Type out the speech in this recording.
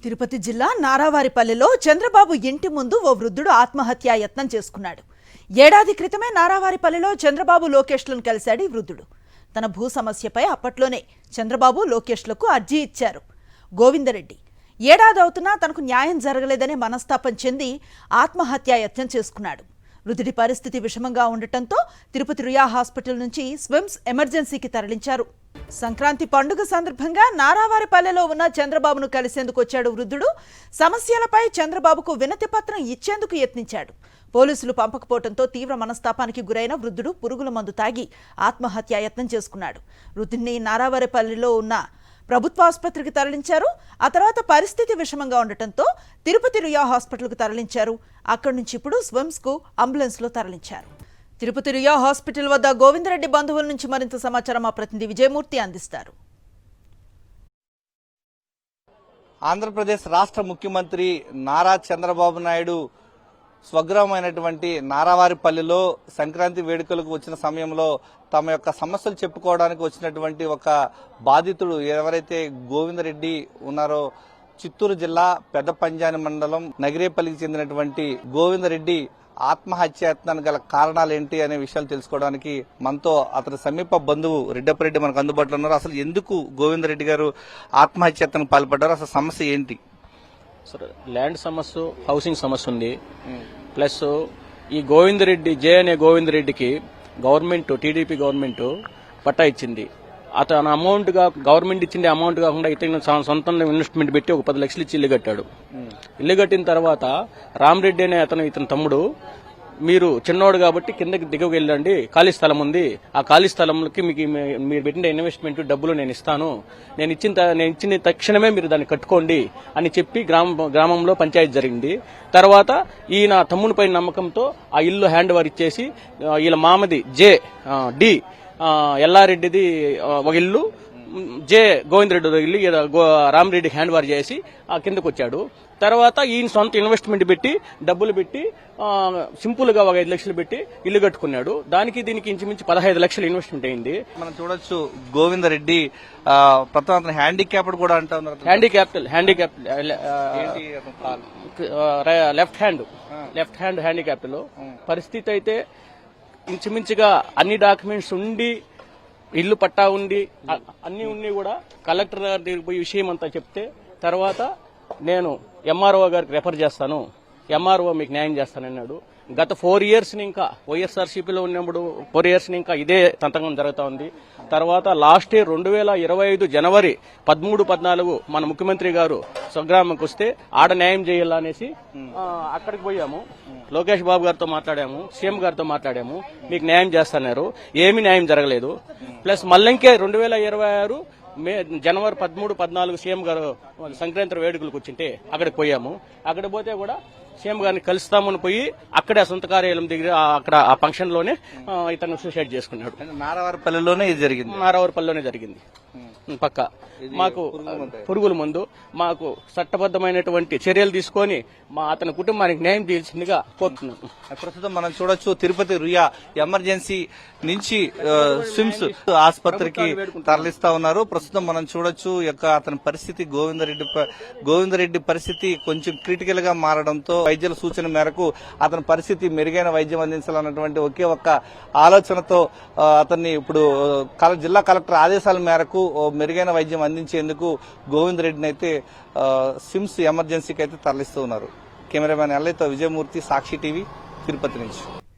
తిరుపతి జిల్లా నారావారిపల్లెలో చంద్రబాబు ఇంటి ముందు ఓ వృద్ధుడు ఆత్మహత్యా యత్నం చేసుకున్నాడు. ఏడాది క్రితమే నారావారిపల్లెలో చంద్రబాబు లోకేష్లను కలిశాడు ఈ వృద్ధుడు. తన భూ సమస్యపై అప్పట్లోనే చంద్రబాబు లోకేష్లకు అర్జీ ఇచ్చారు. గోవిందరెడ్డి ఏడాది అవుతున్నా తనకు న్యాయం జరగలేదనే మనస్తాపం చెంది ఆత్మహత్యా యత్నం చేసుకున్నాడు. వృద్ధుడి పరిస్థితి విషమంగా ఉండటంతో తిరుపతి రుయా హాస్పిటల్ నుంచి స్విమ్స్ ఎమర్జెన్సీకి తరలించారు. సంక్రాంతి పండుగ సందర్భంగా నారావారిపల్లెలో ఉన్న చంద్రబాబును కలిసేందుకు వచ్చాడు వృద్ధుడు. సమస్యలపై చంద్రబాబుకు వినతి పత్రం ఇచ్చేందుకు యత్నించాడు. పోలీసులు పంపకపోవడంతో తీవ్ర మనస్తాపానికి గురైన వృద్ధుడు పురుగుల మందు తాగి ఆత్మహత్యా యత్నం చేసుకున్నాడు. వృద్ధుడిని నారావారిపల్లెలో ఉన్న ప్రభుత్వ ఆసుపత్రికి తరలించారు. ఆ తర్వాత పరిస్థితి విషమంగా ఉండటంతో తిరుపతి రుయా హాస్పిటల్కు తరలించారు. అక్కడి నుంచి ఇప్పుడు స్విమ్స్ కు అంబులెన్స్ లో తరలించారు. తిరుపతి రుయా హాస్పిటల్ వద్ద గోవిందరెడ్డి బంధువుల నుంచి మరింత సమాచారం మా ప్రతినిధి విజయమూర్తి అందిస్తారు. ఆంధ్రప్రదేశ్ రాష్ట్ర ముఖ్యమంత్రి నారా చంద్రబాబు నాయుడు స్వగ్రామైనటువంటి నారావారిపల్లిలో సంక్రాంతి వేడుకలకు వచ్చిన సమయంలో తమ యొక్క సమస్యలు చెప్పుకోవడానికి వచ్చినటువంటి ఒక బాధితుడు ఎవరైతే గోవిందరెడ్డి ఉన్నారో, చిత్తూరు జిల్లా పెద్దపంజాని మండలం నగిరేపల్లికి చెందినటువంటి గోవిందరెడ్డి ఆత్మహత్యాయత్నానికి గల కారణాలేంటి అనే విషయాలు తెలుసుకోవడానికి మనతో అతని సమీప బంధువు రెడ్డప్పరెడ్డి మనకు అందుబాటులో ఉన్నారు. అసలు ఎందుకు గోవిందరెడ్డి గారు ఆత్మహత్యాయత్నానికి పాల్పడ్డారు, అసలు సమస్య ఏంటి? సార్, ల్యాండ్ సమస్య, హౌసింగ్ సమస్య ఉంది. ప్లస్ ఈ గోవిందరెడ్డి జే అనే గోవిందరెడ్డికి గవర్నమెంట్, టీడీపీ గవర్నమెంట్ పట్టా ఇచ్చింది. అతను అమౌంట్ గా గవర్నమెంట్ ఇచ్చింది అమౌంట్ కాకుండా ఇతను సొంతంగా ఇన్వెస్ట్మెంట్ పెట్టి ఒక 10 లక్షలు ఇచ్చి ఇల్లు కట్టాడు. ఇల్లు కట్టిన తర్వాత రామరెడ్డి అనే ఇతని తమ్ముడు, మీరు చిన్నోడు కాబట్టి కిందకి దిగకు వెళ్ళండి, ఖాళీ స్థలం ఉంది, ఆ ఖాళీ స్థలంకి మీకు మీరు పెట్టిన ఇన్వెస్ట్మెంట్ డబ్బులు నేను ఇస్తాను, నేను ఇచ్చిన తక్షణమే మీరు దాన్ని కట్టుకోండి అని చెప్పి గ్రామంలో పంచాయతీ జరిగింది. తర్వాత ఈయన తమ్ముని పైన నమ్మకంతో ఆ ఇల్లు హ్యాండ్ ఓవర్ ఇచ్చేసి వీళ్ళ మామది జే డి ఎల్లారెడ్డిది ఒక ఇల్లు, జే గోవిందరెడ్డి ఇల్లు రామరెడ్డి హ్యాండ్ ఓవర్ చేసి ఆ కిందకు వచ్చాడు. తర్వాత ఈయన సొంత ఇన్వెస్ట్మెంట్ పెట్టి డబ్బులు పెట్టి సింపుల్ గా ఒక 5 లక్షలు పెట్టి ఇల్లు కట్టుకున్నాడు. దానికి దీనికి ఇంచుమించు 15 లక్షలు ఇన్వెస్ట్మెంట్ అయింది. మనం చూడొచ్చు గోవిందరెడ్డి ప్రస్తుతం హ్యాండిక్యాప్డ్ కూడా అంటా ఉన్నారు. హ్యాండిక్యాప్డ్ లెఫ్ట్ హ్యాండ్ హ్యాండిక్యాప్డ్ లో పరిస్థితి అయితే ఇంచుమించుగా అన్ని డాక్యుమెంట్స్ ఉండి, ఇల్లు పట్టా ఉండి, అన్ని ఉండి కూడా కలెక్టర్ గారి పోయి విషయం అంతా చెప్తే తర్వాత నేను ఎంఆర్ఓ గారికి రెఫర్ చేస్తాను, ఎంఆర్ఓ మీకు న్యాయం చేస్తానన్నాడు. గత 4 years ఇంకా వైఎస్ఆర్సీపీలో ఉన్నప్పుడు 4 years ఇంకా ఇదే తంత్రం జరుగుతూ ఉంది. తర్వాత లాస్ట్ ఇయర్ 2025 జనవరి 13, 14 మన ముఖ్యమంత్రి గారు స్వగ్రామంకి వస్తే ఆడ న్యాయం చేయాలనేసి అక్కడికి పోయాము. లోకేష్ బాబు గారితో మాట్లాడాము, సీఎం గారితో మాట్లాడాము, మీకు న్యాయం చేస్తున్నారు. ఏమీ న్యాయం జరగలేదు. ప్లస్ మళ్ళీకే 2026 జనవరి 13, 14 సీఎం గారు సంక్రాంతి వేడుకలకు వచ్చింటే అక్కడికి పోయాము. అక్కడికి పోతే కూడా సీఎం గారిని కలుస్తామని పోయి అక్కడే సొంత కార్యాలయం దగ్గర అక్కడ ఆ ఫంక్షన్ లోనే ఇతను సూసైడ్ చేసుకున్నాడు. నారావారిపల్లిలోనే జరిగింది. పక్క మాకు పురుగుల మందు, మాకు చట్టబద్దమైనటువంటి చర్యలు తీసుకొని అతని కుటుంబానికి న్యాయం చేయాల్సిందిగా కోరుతున్నాను. ప్రస్తుతం మనం చూడొచ్చు తిరుపతి రుయా ఎమర్జెన్సీ నుంచి స్విమ్స్ ఆసుపత్రికి తరలిస్తా ఉన్నారు. ప్రస్తుతం మనం చూడొచ్చు అతని పరిస్థితి, గోవిందరెడ్డి పరిస్థితి కొంచెం క్రిటికల్ గా మారడంతో వైద్యుల సూచన మేరకు అతని పరిస్థితి మెరుగైన వైద్యం అందించాలన్నటువంటి ఒకే ఒక్క ఆలోచనతో అతన్ని ఇప్పుడు జిల్లా కలెక్టర్ ఆదేశాల మేరకు మెరుగైన వైద్యం అందించేందుకు గోవిందరెడ్డిని అయితే స్విమ్స్ ఎమర్జెన్సీకి అయితే తరలిస్తూ ఉన్నారు. కెమెరామెన్ ఎల్లయ్యతో విజయమూర్తి, సాక్షి టీవీ, తిరుపతి నుంచి.